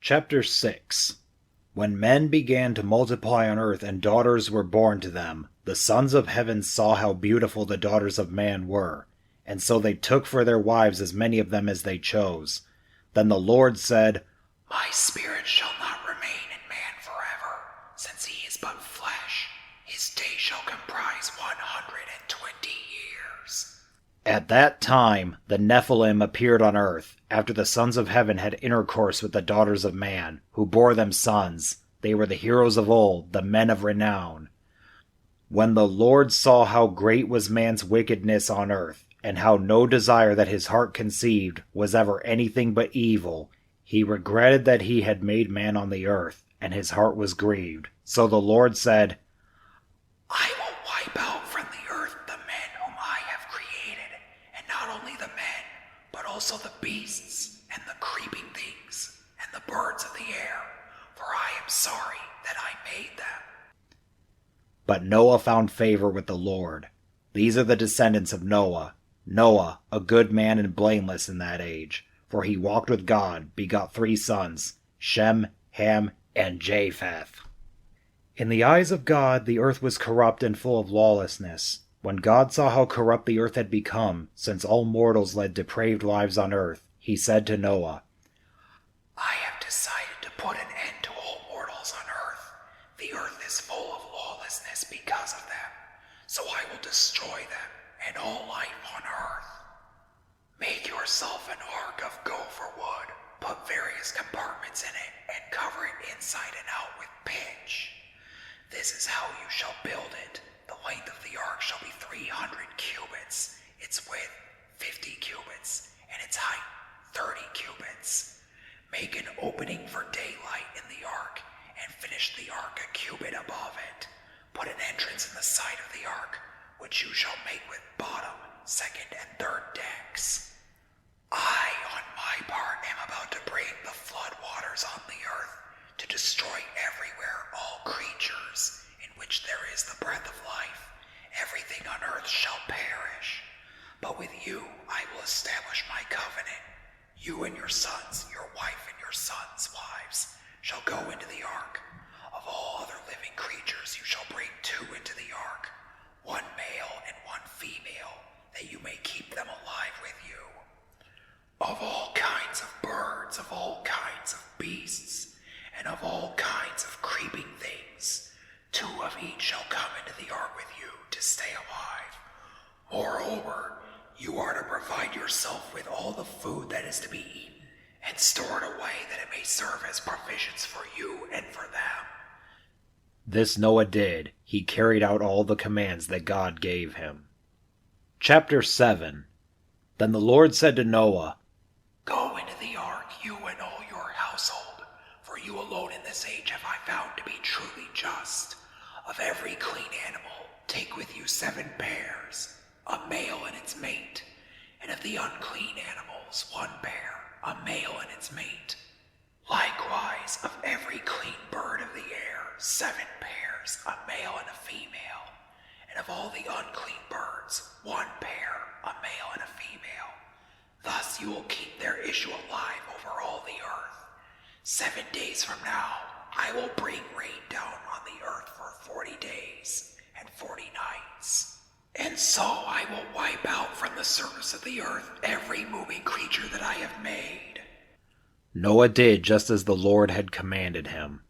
Chapter 6. When men began to multiply on earth and daughters were born to them, the sons of heaven saw how beautiful the daughters of man were, and so they took for their wives as many of them as they chose. Then the Lord said, My spirit shall not remain in man forever, since he is but flesh. His day shall comprise 120 years. At that time the Nephilim appeared on earth, after the sons of heaven had intercourse with the daughters of man, who bore them sons. They were the heroes of old, the men of renown. When the Lord saw how great was man's wickedness on earth, and how no desire that his heart conceived was ever anything but evil, he regretted that he had made man on the earth, and his heart was grieved. So the Lord said, I will wipe out from the earth the men whom I have created, and not only the men, but also the beasts, and the creeping things, and the birds of the air, for I am sorry that I made them. But Noah found favor with the Lord. These are the descendants of Noah. Noah, a good man and blameless in that age, for he walked with God, begot 3 sons, Shem, Ham, and Japheth. In the eyes of God the earth was corrupt and full of lawlessness. When God saw how corrupt the earth had become, since all mortals led depraved lives on earth, he said to Noah, I have decided to put an end to all mortals on earth. The earth is full of lawlessness because of them, so I will destroy them and all life on earth. Make yourself an ark of gopher wood, put various compartments in it, and cover it inside and out with pitch. This is how you shall build it. The length of the ark shall be 300 cubits, its width 50 cubits, and its height 30 cubits. Make an opening for daylight in the ark, and finish the ark a cubit above it. Put an entrance in the side of the ark, which you shall make with bottom, second, and third decks. I, on my part, am about to bring the flood waters on the earth, to destroy everywhere all creatures in which there is the breath of life. Everything on earth shall perish. But with you I will establish my covenant. You and your sons, your wife and your sons' wives, shall go into the ark. Of all other living creatures you shall bring 2 into the ark, 1 male and 1 female, that you may keep them alive with you. Of all kinds of birds, of all kinds of beasts, and of all kinds of creeping things, 2 of each shall come into the ark with you to stay alive. Moreover, you are to provide yourself with all the food that is to be eaten, and store it away that it may serve as provisions for you and for them. This Noah did. He carried out all the commands that God gave him. Chapter 7. Then the Lord said to Noah, Go into the ark, you and all your household, for you alone in this age have I found to be truly just. Of every clean animal, take with you 7 pairs, a male and its mate, and of the unclean animals 1 pair, a male and its mate. Likewise, of every clean bird of the air, 7 pairs, a male and a female, and of all the unclean birds, 1 pair, a male and a female. Thus you will keep their issue alive over all the earth. 7 days from now, I will bring rain down on the earth for 40 days and 40 nights. And so I will wipe out from the surface of the earth every moving creature that I have made. Noah did just as the Lord had commanded him.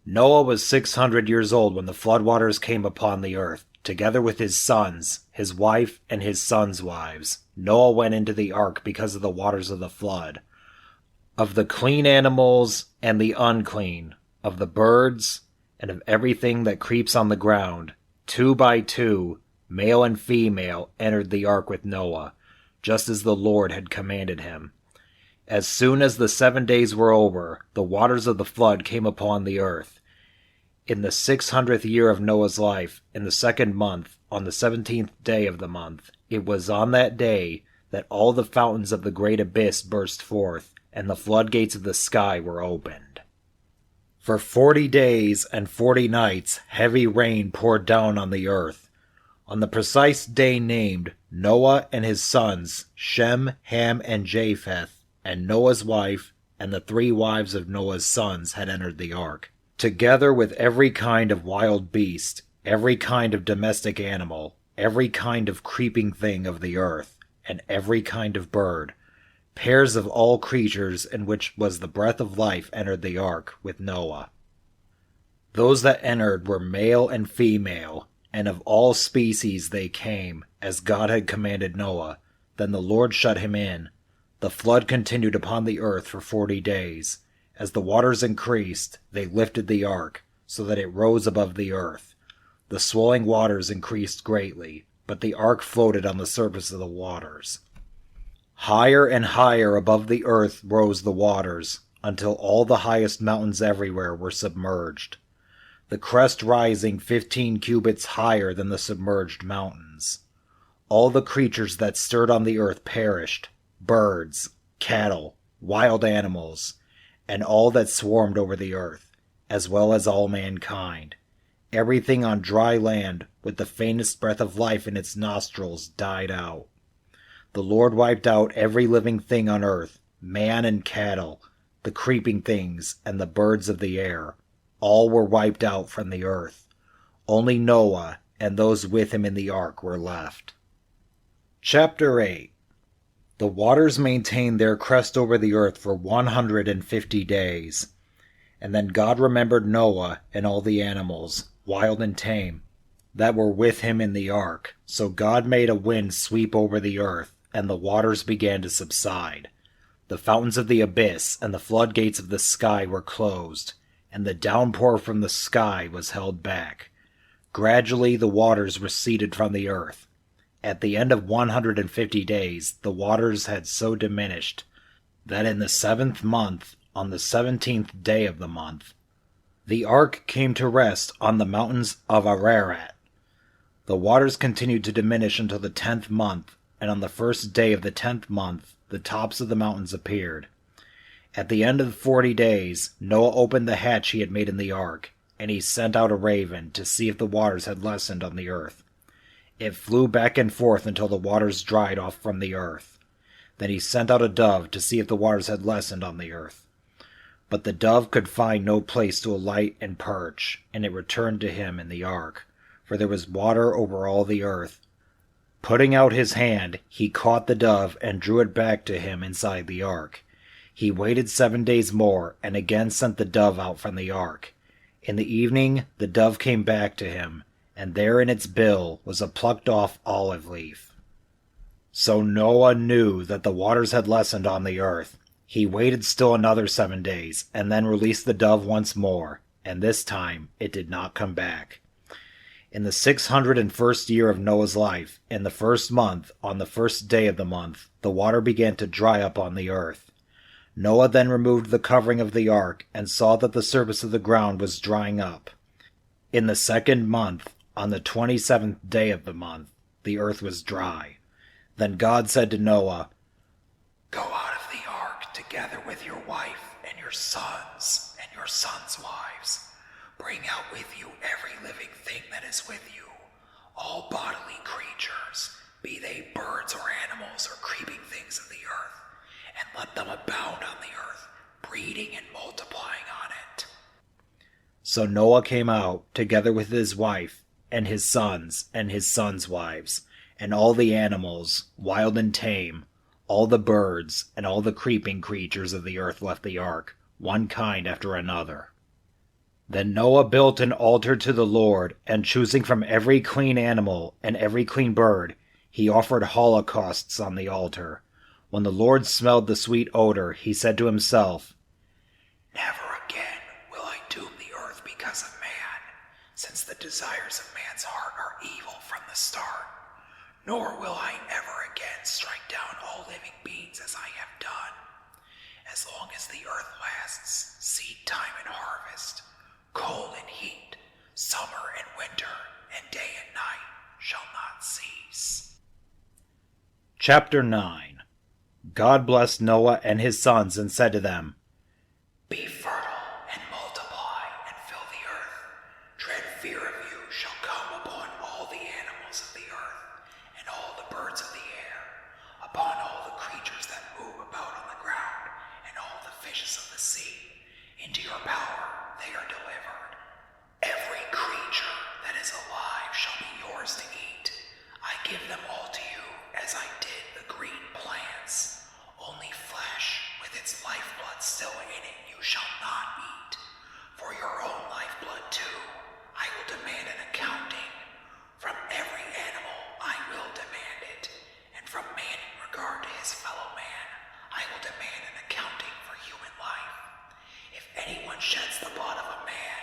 Noah was 600 years old when the floodwaters came upon the earth. Together with his sons, his wife, and his sons' wives, Noah went into the ark because of the waters of the flood. Of the clean animals and the unclean, of the birds, and of everything that creeps on the ground, 2 by 2, male and female, entered the ark with Noah, just as the Lord had commanded him. As soon as the 7 days were over, the waters of the flood came upon the earth. In the 600th year of Noah's life, in the 2nd month, on the 17th day of the month, it was on that day that all the fountains of the great abyss burst forth, and the floodgates of the sky were opened. For 40 days and 40 nights heavy rain poured down on the earth. On the precise day named, Noah and his sons, Shem, Ham, and Japheth, and Noah's wife, and the 3 wives of Noah's sons had entered the ark, together with every kind of wild beast, every kind of domestic animal, every kind of creeping thing of the earth, and every kind of bird. Pairs of all creatures in which was the breath of life entered the ark with Noah. Those that entered were male and female, and of all species they came, as God had commanded Noah. Then the Lord shut him in. The flood continued upon the earth for 40 days. As the waters increased, they lifted the ark, so that it rose above the earth. The swelling waters increased greatly, but the ark floated on the surface of the waters. Higher and higher above the earth rose the waters, until all the highest mountains everywhere were submerged, the crest rising 15 cubits higher than the submerged mountains. All the creatures that stirred on the earth perished, birds, cattle, wild animals, and all that swarmed over the earth, as well as all mankind. Everything on dry land, with the faintest breath of life in its nostrils, died out. The Lord wiped out every living thing on earth, man and cattle, the creeping things, and the birds of the air. All were wiped out from the earth. Only Noah and those with him in the ark were left. Chapter 8. The waters maintained their crest over the earth for 150 days. And then God remembered Noah and all the animals, wild and tame, that were with him in the ark. So God made a wind sweep over the earth, and the waters began to subside. The fountains of the abyss and the floodgates of the sky were closed, and the downpour from the sky was held back. Gradually the waters receded from the earth. At the end of 150 days, the waters had so diminished that in the 7th month, on the 17th day of the month, the ark came to rest on the mountains of Ararat. The waters continued to diminish until the 10th month, and on the 1st day of the 10th month, the tops of the mountains appeared. At the end of 40 days, Noah opened the hatch he had made in the ark, and he sent out a raven to see if the waters had lessened on the earth. It flew back and forth until the waters dried off from the earth. Then he sent out a dove to see if the waters had lessened on the earth. But the dove could find no place to alight and perch, and it returned to him in the ark, for there was water over all the earth. Putting out his hand, he caught the dove and drew it back to him inside the ark. He waited 7 days more, and again sent the dove out from the ark. In the evening the dove came back to him, and there in its bill was a plucked-off olive leaf. So Noah knew that the waters had lessened on the earth. He waited still another 7 days, and then released the dove once more, and this time it did not come back. In the 601st year of Noah's life, in the 1st month, on the 1st day of the month, the water began to dry up on the earth. Noah then removed the covering of the ark, and saw that the surface of the ground was drying up. In the 2nd month, on the 27th day of the month, the earth was dry. Then God said to Noah, "Go out of the ark together with your wife and your sons and your sons' wives. Bring out with you every living thing that is with you, all bodily creatures, be they birds or animals or creeping things of the earth, and let them abound on the earth, breeding and multiplying on it." So Noah came out, together with his wife, and his sons wives, and all the animals, wild and tame, all the birds, and all the creeping creatures of the earth left the ark, one kind after another. Then Noah built an altar to the Lord, and choosing from every clean animal and every clean bird, he offered holocausts on the altar. When the Lord smelled the sweet odor, he said to himself, "Never again will I doom the earth because of man, since the desires of man's heart are evil from the start. Nor will I ever again strike down all living beings as I have done. As long as the earth lasts, seed time and harvest, cold and heat, summer and winter, and day and night shall not cease." Chapter 9. God blessed Noah and his sons and said to them, "Be fertile and multiply and fill the earth. Dread fear of you shall come upon all the animals of the earth and all the birds of the air, upon all the creatures that move about on the ground and all the fishes of the sea. Into your power they are delivered. Every creature that is alive shall be yours to eat. I give them all to you as I did the green plants. Only flesh with its lifeblood still in it you shall not eat. For your own lifeblood too I will demand an accounting. From every animal I will demand it, and from man in regard to his fellow man I will demand an accounting for human life. If anyone sheds the blood of a man,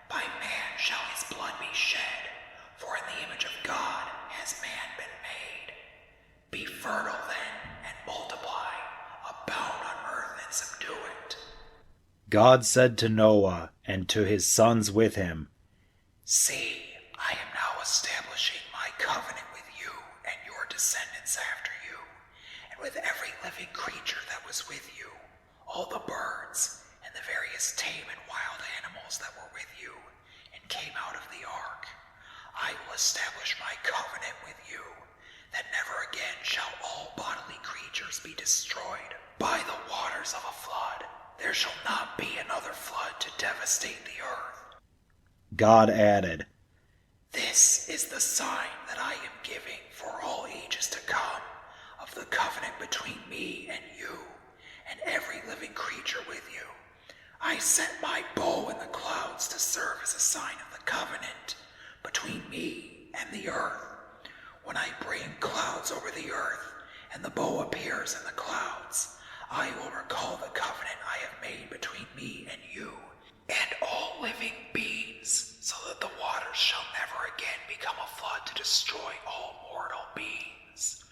by man shall his blood be shed, for in the image of God has man been made. Be fertile then, and multiply, abound on earth and subdue it. God said to Noah and to his sons with him, See, I am now establishing my covenant with you and your descendants after you, and with every living creature that was with you, all the birds, and the various tame and wild animals that were with you, and came out of the ark. I will establish my covenant with you, that never again shall all bodily creatures be destroyed by the waters of a flood. There shall not be another flood to devastate the earth. God added, This is the sign that I am giving for all ages to come, of the covenant between me and you, and every living creature with you. I set my bow in the clouds to serve as a sign of the covenant between me and the earth. When I bring clouds over the earth, and the bow appears in the clouds, I will recall the covenant I have made between me and you, and all living beings, so that the waters shall never again become a flood to destroy all mortal beings.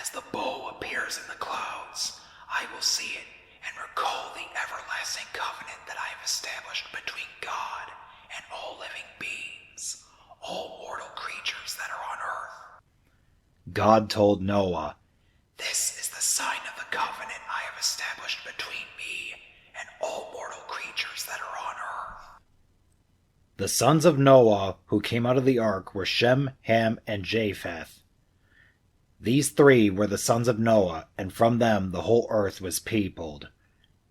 As the bow appears in the clouds, I will see it and recall the everlasting covenant that I have established between God and all living beings, all mortal creatures that are on earth. God told Noah, This is the sign of the covenant I have established between me and all mortal creatures that are on earth. The sons of Noah who came out of the ark were Shem, Ham, and Japheth. These three were the sons of Noah, and from them the whole earth was peopled.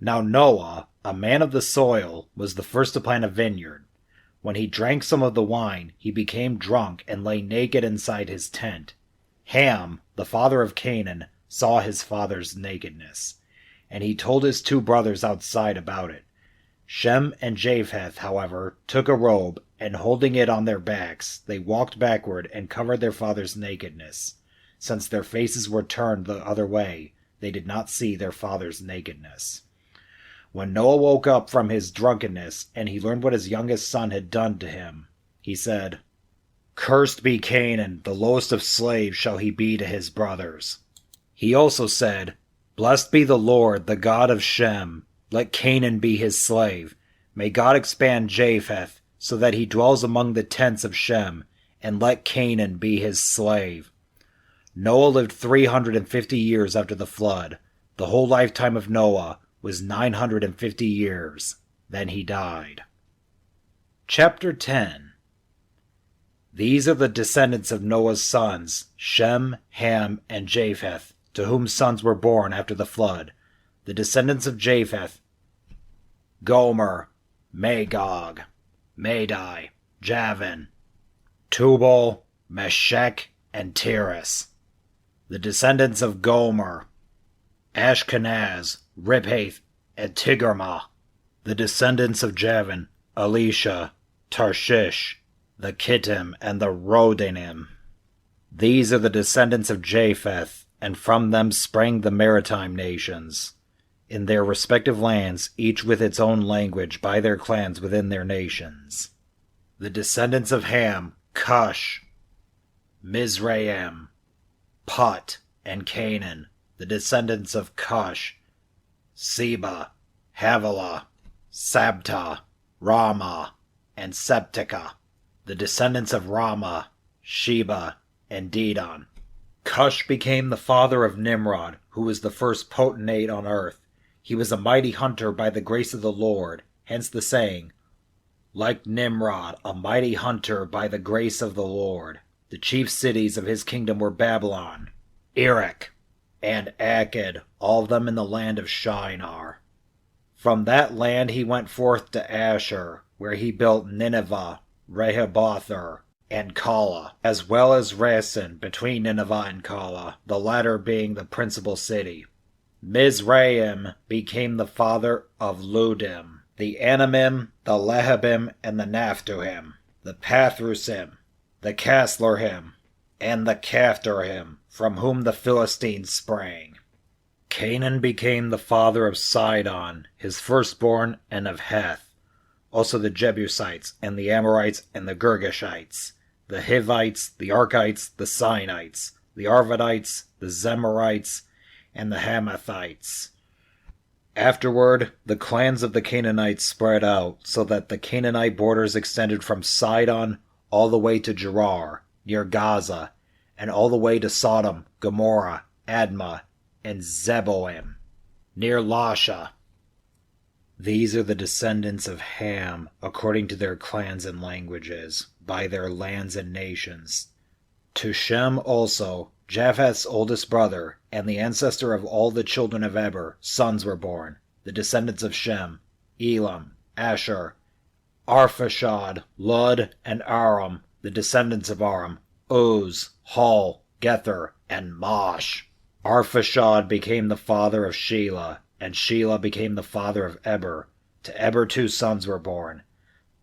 Now Noah, a man of the soil, was the first to plant a vineyard. When he drank some of the wine, he became drunk and lay naked inside his tent. Ham, the father of Canaan, saw his father's nakedness, and he told his two brothers outside about it. Shem and Japheth, however, took a robe, and holding it on their backs, they walked backward and covered their father's nakedness. Since their faces were turned the other way, they did not see their father's nakedness. When Noah woke up from his drunkenness, and he learned what his youngest son had done to him, he said, Cursed be Canaan, the lowest of slaves shall he be to his brothers. He also said, Blessed be the Lord, the God of Shem. Let Canaan be his slave. May God expand Japheth, so that he dwells among the tents of Shem, and let Canaan be his slave. Noah lived 350 years after the flood. The whole lifetime of Noah was 950 years. Then he died. Chapter 10. These are the descendants of Noah's sons, Shem, Ham, and Japheth, to whom sons were born after the flood. The descendants of Japheth: Gomer, Magog, Madai, Javan, Tubal, Meshech, and Tiras. The descendants of Gomer: Ashkenaz, Riphath, and Tigirmah. The descendants of Javan: Elisha, Tarshish, the Kittim, and the Rodanim. These are the descendants of Japheth, and from them sprang the maritime nations, in their respective lands, each with its own language, by their clans within their nations. The descendants of Ham: Cush, Mizraim, Put, and Canaan. The descendants of Cush: Seba, Havilah, Sabta, Ramah, and Septica. The descendants of Ramah: Sheba, and Dedan. Cush became the father of Nimrod, who was the first potentate on earth. He was a mighty hunter by the grace of the Lord, hence the saying, Like Nimrod, a mighty hunter by the grace of the Lord. The chief cities of his kingdom were Babylon, Erech, and Akkad, all of them in the land of Shinar. From that land he went forth to Asher, where he built Nineveh, Rehoboth, and Calah, as well as Resen between Nineveh and Calah, the latter being the principal city. Mizraim became the father of Ludim, the Anamim, the Lehabim, and the Naphtuhim, the Pathrusim, the Casluhim, and the Caphtorhim, from whom the Philistines sprang. Canaan became the father of Sidon, his firstborn, and of Heth, also the Jebusites, and the Amorites, and the Girgashites, the Hivites, the Arkites, the Sinites, the Arvadites, the Zemarites, and the Hamathites. Afterward, the clans of the Canaanites spread out, so that the Canaanite borders extended from Sidon all the way to Gerar, near Gaza, and all the way to Sodom, Gomorrah, Admah, and Zeboim, near Lasha. These are the descendants of Ham, according to their clans and languages, by their lands and nations. To Shem also, Japheth's oldest brother, and the ancestor of all the children of Eber, sons were born, the descendants of Shem, Elam, Asher, Arphashad, Lud, and Aram, the descendants of Aram, Uz, Hul, Gether, and Mosh. Arphashad became the father of Shelah, and Shelah became the father of Eber. To Eber 2 sons were born.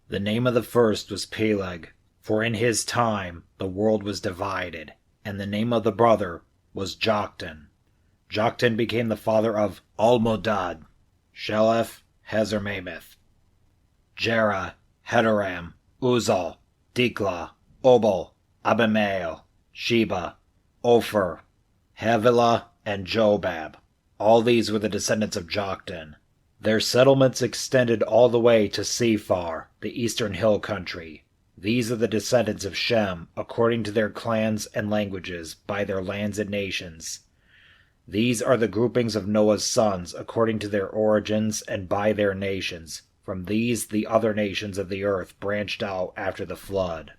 The name of the first was Peleg, for in his time the world was divided, and the name of the brother was Joktan. Joktan became the father of Almodad, Sheleph, Hazarmameth, Jerah, Hedoram, Uzal, Diklah, Obal, Abimael, Sheba, Ophir, Havilah, and Jobab. All these were the descendants of Joktan. Their settlements extended all the way to Sephar, the eastern hill country. These are the descendants of Shem, according to their clans and languages, by their lands and nations. These are the groupings of Noah's sons, according to their origins and by their nations. From these the other nations of the earth branched out after the flood.